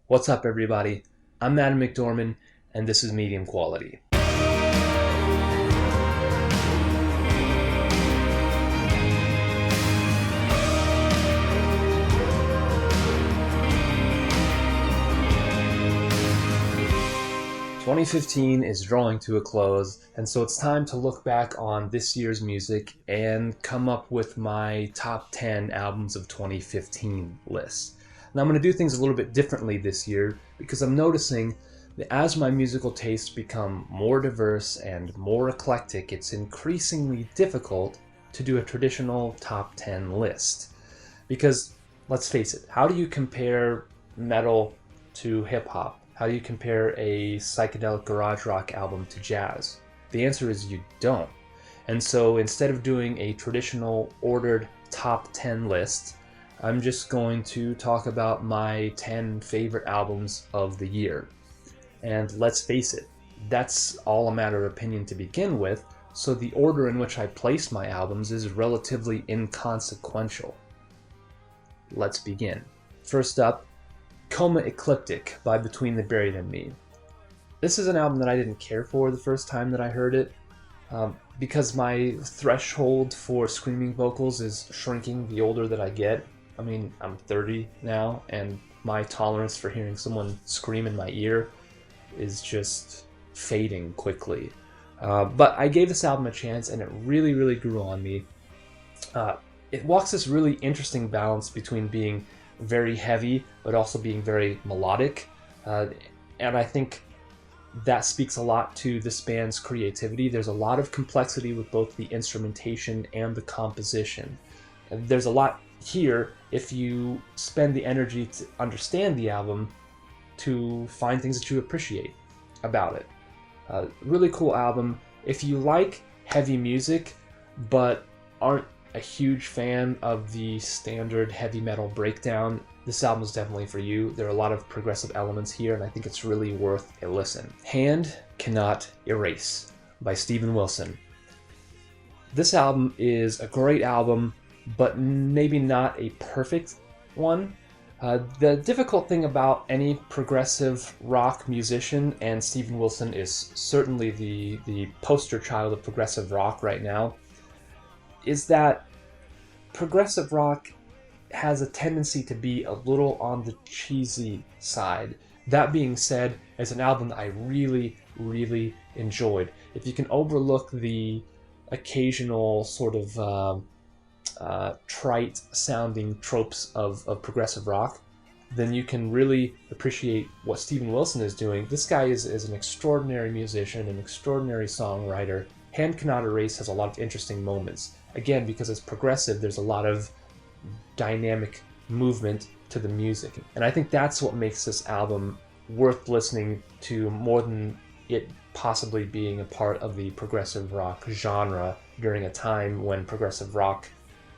What's up, everybody? I'm Adam McDorman, and this is Medium Quality. "2015 is drawing to a close, and so it's time to look back on this year's music and come up with my top 10 albums of 2015 list. Now I'm going to do things a little bit differently this year because I'm noticing that as my musical tastes become more diverse and more eclectic, it's increasingly difficult to do a traditional top 10 list. Because, let's face it, how do you compare metal to hip-hop? How do you compare a psychedelic garage rock album to jazz? The answer is you don't. And so instead of doing a traditional ordered top 10 list, I'm just going to talk about my 10 favorite albums of the year. And let's face it, that's all a matter of opinion to begin with, so the order in which I place my albums is relatively inconsequential. Let's begin. First up, Coma Ecliptic by Between the Buried and Me. This is an album that I didn't care for the first time that I heard it, because my threshold for screaming vocals is shrinking the older that I get. I mean, I'm 30 now, and my tolerance for hearing someone scream in my ear is just fading quickly. But I gave this album a chance, and it really, really grew on me. It walks this really interesting balance between being very heavy, but also being very melodic. And I think that speaks a lot to this band's creativity. There's a lot of complexity with both the instrumentation and the composition. And there's a lot here if you spend the energy to understand the album to find things that you appreciate about it. Really cool album. If you like heavy music, but aren't a huge fan of the standard heavy metal breakdown, this album is definitely for you. There are a lot of progressive elements here, and I think it's really worth a listen. Hand Cannot Erase by Steven Wilson. This album is a great album, but maybe not a perfect one. The difficult thing about any progressive rock musician, and Steven Wilson is certainly the poster child of progressive rock right now, is that progressive rock has a tendency to be a little on the cheesy side. That being said, it's an album that I really, really enjoyed. If you can overlook the occasional sort of trite sounding tropes of progressive rock, then you can really appreciate what Steven Wilson is doing. This guy is an extraordinary musician, an extraordinary songwriter. Hand Cannot Erase has a lot of interesting moments. Again, because it's progressive, there's a lot of dynamic movement to the music. And I think that's what makes this album worth listening to more than it possibly being a part of the progressive rock genre during a time when progressive rock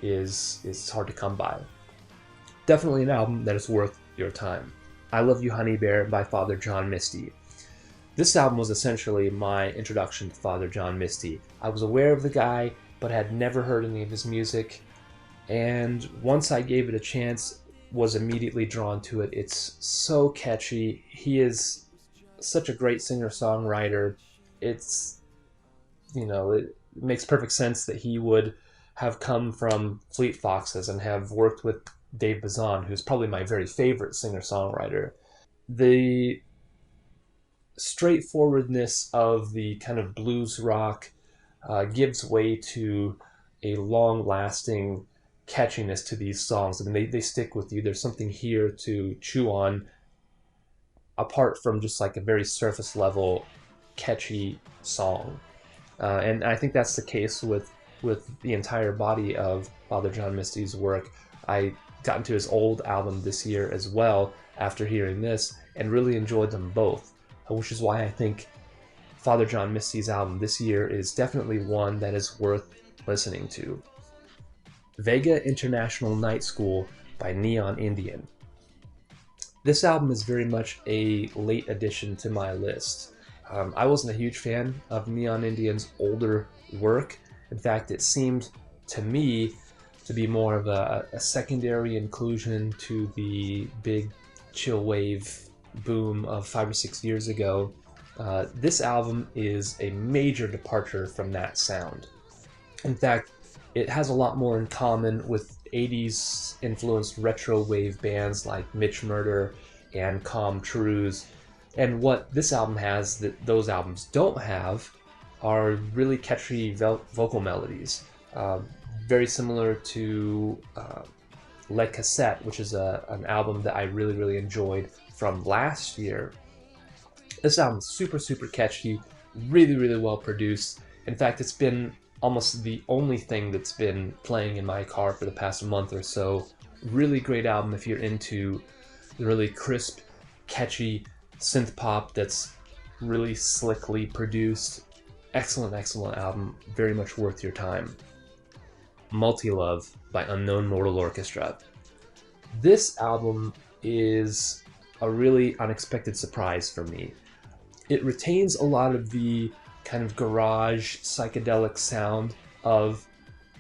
is hard to come by. Definitely an album that is worth your time. I Love You Honeybear by Father John Misty. This album was essentially my introduction to Father John Misty. I was aware of the guy, but had never heard any of his music, and once I gave it a chance, was immediately drawn to it. It's so catchy. He is such a great singer-songwriter. It's, it makes perfect sense that he would have come from Fleet Foxes and have worked with Dave Bazan, who's probably my very favorite singer-songwriter. The straightforwardness of the kind of blues rock gives way to a long-lasting catchiness to these songs. I mean, they stick with you. There's something here to chew on, apart from just like a very surface-level catchy song. And I think that's the case with the entire body of Father John Misty's work. I got into his old album this year as well after hearing this, and really enjoyed them both, which is why I think Father John Misty's album this year is definitely one that is worth listening to. VEGA International Night School by Neon Indian. This album is very much a late addition to my list. I wasn't a huge fan of Neon Indian's older work. In fact, it seemed to me to be more of a secondary inclusion to the big chill wave boom of 5 or 6 years ago, this album is a major departure from that sound. In fact, it has a lot more in common with 80s influenced retro wave bands like Mitch Murder and Com Truise. And what this album has that those albums don't have are really catchy vocal melodies. Very similar to Le Cassette, which is an album that I really enjoyed from last year. This album is super catchy, really well produced. In fact, it's been almost the only thing that's been playing in my car for the past month or so. Really great album if you're into the really crisp, catchy synth pop that's really slickly produced. Excellent album, very much worth your time. Multi-Love by Unknown Mortal Orchestra. This album is a really unexpected surprise for me. It retains a lot of the kind of garage psychedelic sound of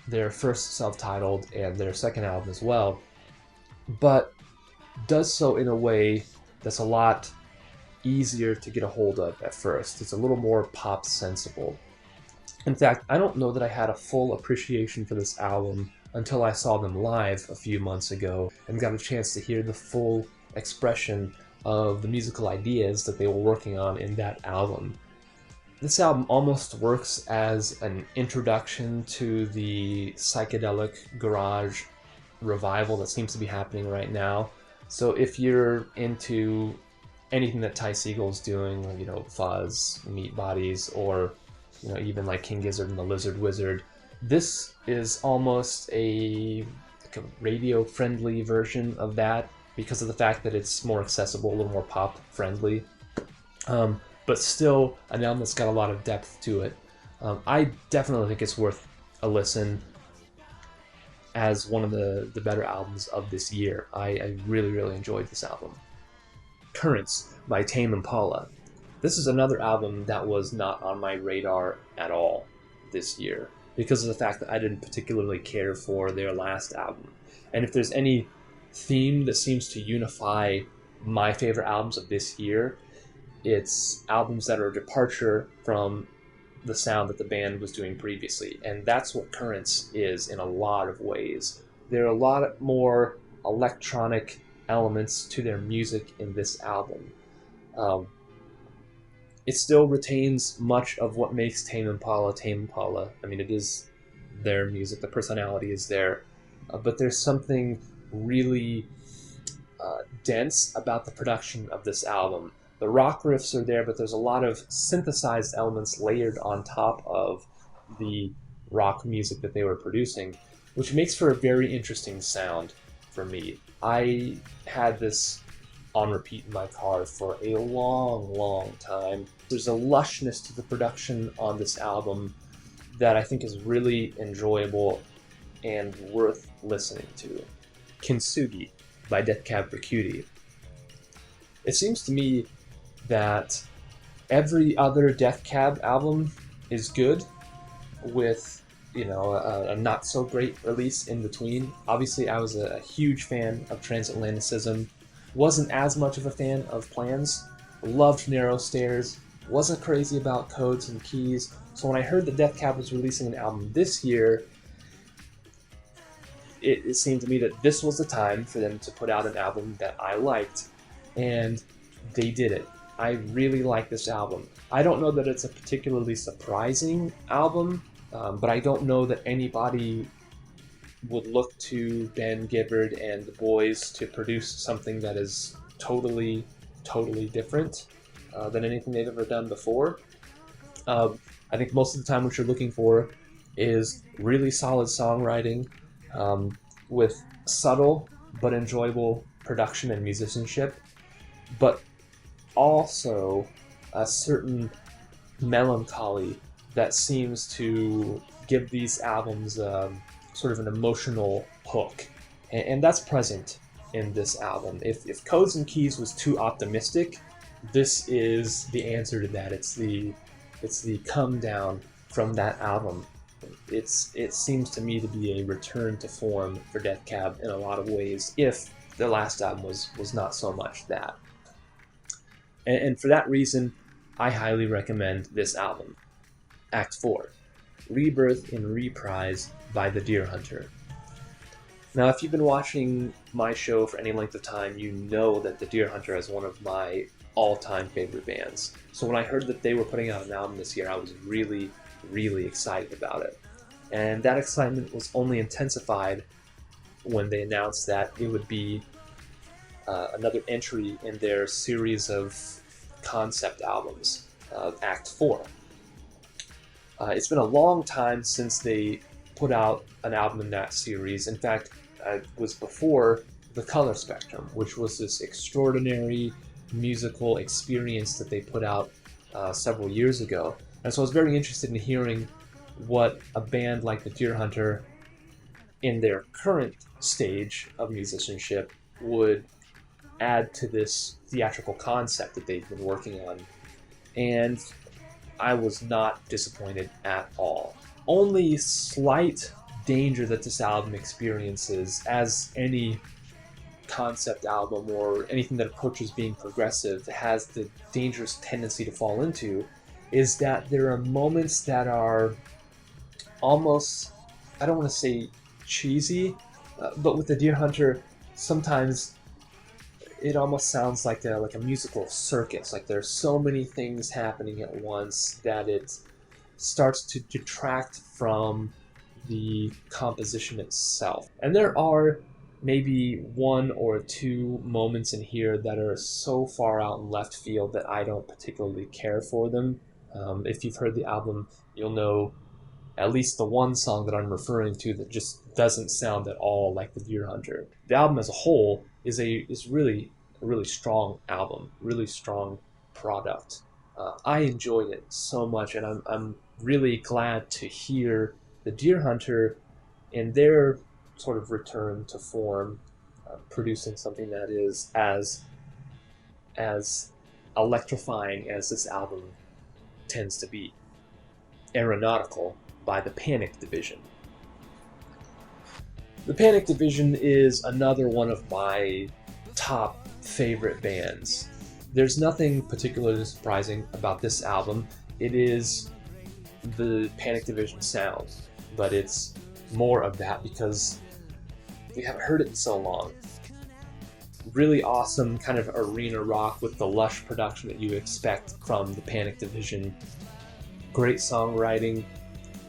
their first self-titled and their second album as well, but does so in a way that's a lot easier to get a hold of at first. It's a little more pop sensible. In fact, I don't know that I had a full appreciation for this album until I saw them live a few months ago and got a chance to hear the full expression of the musical ideas that they were working on in that album. This album almost works as an introduction to the psychedelic garage revival that seems to be happening right now. So if you're into anything that Ty Seagull's doing, Fuzz, Meat Bodies, or even like King Gizzard and the Lizard Wizard, this is almost a radio-friendly version of that because of the fact that it's more accessible, a little more pop-friendly. But still an album that's got a lot of depth to it. I definitely think it's worth a listen as one of the better albums of this year. I really enjoyed this album. Currents by Tame Impala. This is another album that was not on my radar at all this year because of the fact that I didn't particularly care for their last album. And if there's any theme that seems to unify my favorite albums of this year, it's albums that are a departure from the sound that the band was doing previously. And that's what Currents is in a lot of ways. There are a lot more electronic elements to their music in this album. It still retains much of what makes Tame Impala Tame Impala. I mean, it is their music, the personality is there, but there's something really dense about the production of this album. The rock riffs are there, but there's a lot of synthesized elements layered on top of the rock music that they were producing, which makes for a very interesting sound for me. I had this on repeat in my car for a long time. There's a lushness to the production on this album that I think is really enjoyable and worth listening to. Kintsugi by Death Cab for Cutie. It seems to me that every other Death Cab album is good with a not so great release in between. Obviously, I was a huge fan of Transatlanticism, wasn't as much of a fan of Plans, loved Narrow Stairs, wasn't crazy about Codes and Keys. So when I heard that Death Cab was releasing an album this year, it seemed to me that this was the time for them to put out an album that I liked, and they did it. I really like this album. I don't know that it's a particularly surprising album, but I don't know that anybody would look to Ben Gibbard and the boys to produce something that is totally different than anything they've ever done before. I think most of the time what you're looking for is really solid songwriting with subtle but enjoyable production and musicianship, but also a certain melancholy that seems to give these albums sort of an emotional hook, and that's present in this album. If Codes and Keys was too optimistic, this is the answer to that. It's the come down from that album. It seems to me to be a return to form for Death Cab in a lot of ways, if the last album was not so much that. And for that reason, I highly recommend this album. Act 4, Rebirth and Reprise by The Deer Hunter. Now, if you've been watching my show for any length of time, you know that The Deer Hunter is one of my all-time favorite bands. So when I heard that they were putting out an album this year, I was really, really excited about it. And that excitement was only intensified when they announced that it would be another entry in their series of concept albums, Act 4. It's been a long time since they put out an album in that series. In fact, it was before The Color Spectrum, which was this extraordinary musical experience that they put out several years ago. And so I was very interested in hearing what a band like The Deer Hunter, in their current stage of musicianship, would add to this theatrical concept that they've been working on. And I was not disappointed at all. Only slight danger that this album experiences, as any concept album or anything that approaches being progressive has the dangerous tendency to fall into, is that there are moments that are almost, I don't want to say cheesy, but with The Deer Hunter, sometimes it almost sounds like a musical circus. Like there's so many things happening at once that it starts to detract from the composition itself. And there are maybe one or two moments in here that are so far out in left field that I don't particularly care for them. If you've heard the album, you'll know at least the one song that I'm referring to that just doesn't sound at all like The Deer Hunter. The album as a whole is really a really strong album, really strong product. I enjoyed it so much, and I'm really glad to hear The Deer Hunter in their sort of return to form, producing something that is as electrifying as this album tends to be. Aeronautical by the Panic Division. The Panic Division is another one of my top favorite bands. There's nothing particularly surprising about this album. It is the Panic Division sound, but it's more of that because we haven't heard it in so long. Really awesome kind of arena rock with the lush production that you expect from the Panic Division. Great songwriting,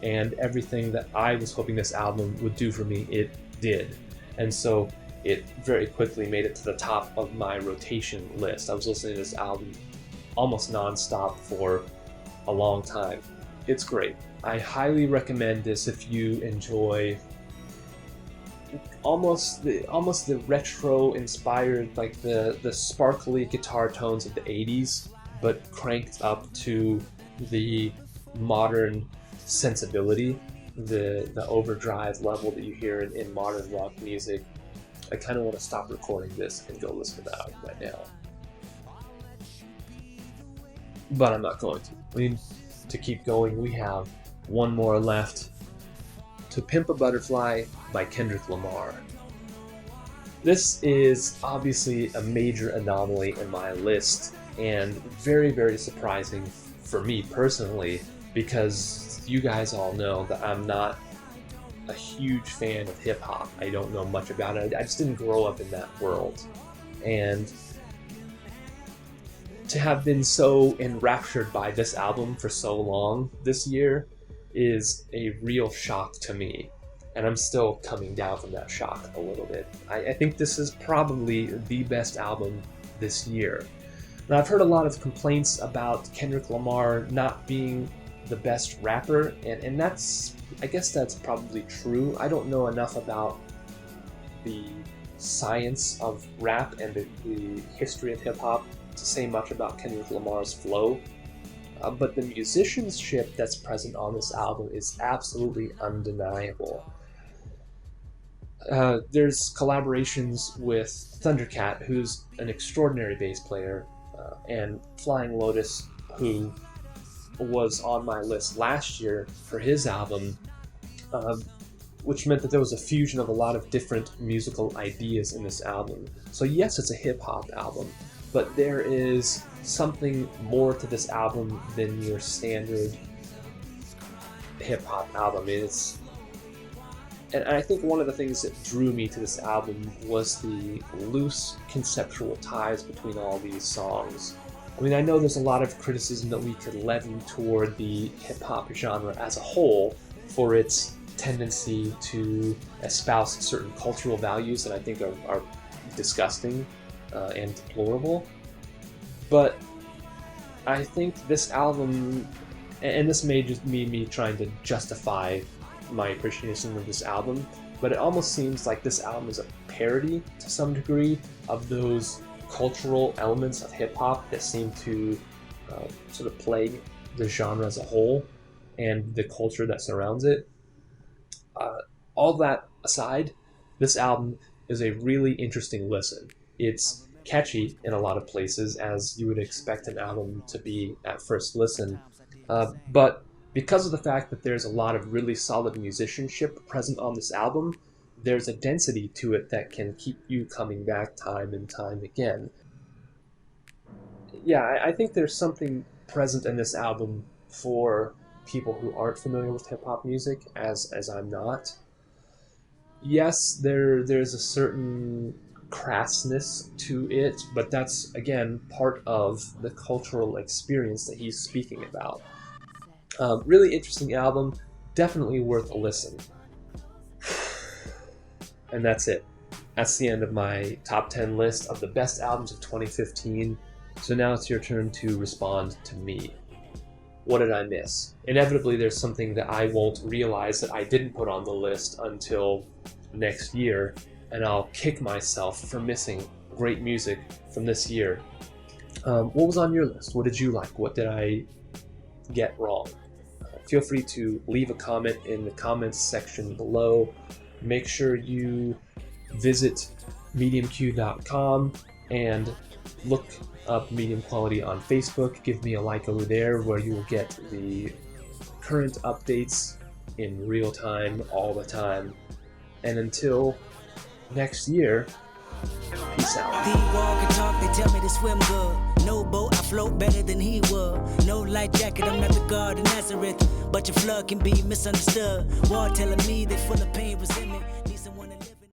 and everything that I was hoping this album would do for me, it did. And so it very quickly made it to the top of my rotation list. I was listening to this album almost non-stop for a long time. It's great. I highly recommend this if you enjoy almost the retro inspired, like the sparkly guitar tones of the 80s, but cranked up to the modern sensibility, the overdrive level that you hear in modern rock music. I kind of want to stop recording this and go listen to that album right now. But I'm not going to. We need to keep going. We have one more left. To Pimp a Butterfly by Kendrick Lamar. This is obviously a major anomaly in my list, and very, very surprising for me personally, because you guys all know that I'm not a huge fan of hip-hop. I don't know much about it. I just didn't grow up in that world. And to have been so enraptured by this album for so long this year is a real shock to me. And I'm still coming down from that shock a little bit. I think this is probably the best album this year. Now, I've heard a lot of complaints about Kendrick Lamar not being the best rapper, and that's, I guess that's probably true. I don't know enough about the science of rap and the history of hip-hop to say much about Kendrick Lamar's flow, but the musicianship that's present on this album is absolutely undeniable. There's collaborations with Thundercat, who's an extraordinary bass player, and Flying Lotus, who was on my list last year for his album, which meant that there was a fusion of a lot of different musical ideas in this album. So yes, it's a hip-hop album, but there is something more to this album than your standard hip-hop album. And I think one of the things that drew me to this album was the loose conceptual ties between all these songs. I mean, I know there's a lot of criticism that we could levy toward the hip-hop genre as a whole for its tendency to espouse certain cultural values that I think are disgusting and deplorable. But I think this album, and this may just be me trying to justify my appreciation of this album, but it almost seems like this album is a parody to some degree of those cultural elements of hip-hop that seem to sort of plague the genre as a whole and the culture that surrounds it. All that aside, this album is a really interesting listen. It's catchy in a lot of places, as you would expect an album to be at first listen, but because of the fact that there's a lot of really solid musicianship present on this album, there's a density to it that can keep you coming back time and time again. Yeah, I think there's something present in this album for people who aren't familiar with hip-hop music, as I'm not. Yes, there's a certain crassness to it, but that's, again, part of the cultural experience that he's speaking about. Really interesting album, definitely worth a listen. And that's it. That's the end of my top 10 list of the best albums of 2015. So now it's your turn to respond to me. What did I miss? Inevitably, there's something that I won't realize that I didn't put on the list until next year, and I'll kick myself for missing great music from this year. What was on your list? What did you like? What did I get wrong? Feel free to leave a comment in the comments section below. Make sure you visit mediumq.com and look up Medium Quality on Facebook. Give me a like over there, where you will get the current updates in real time, all the time. And until next year, peace out. They walk and talk, they tell me to swim good. No boat, I float better than he would. No light jacket, I'm not the God of Nazareth. But your flood can be misunderstood. War telling me they full of pain, resentment.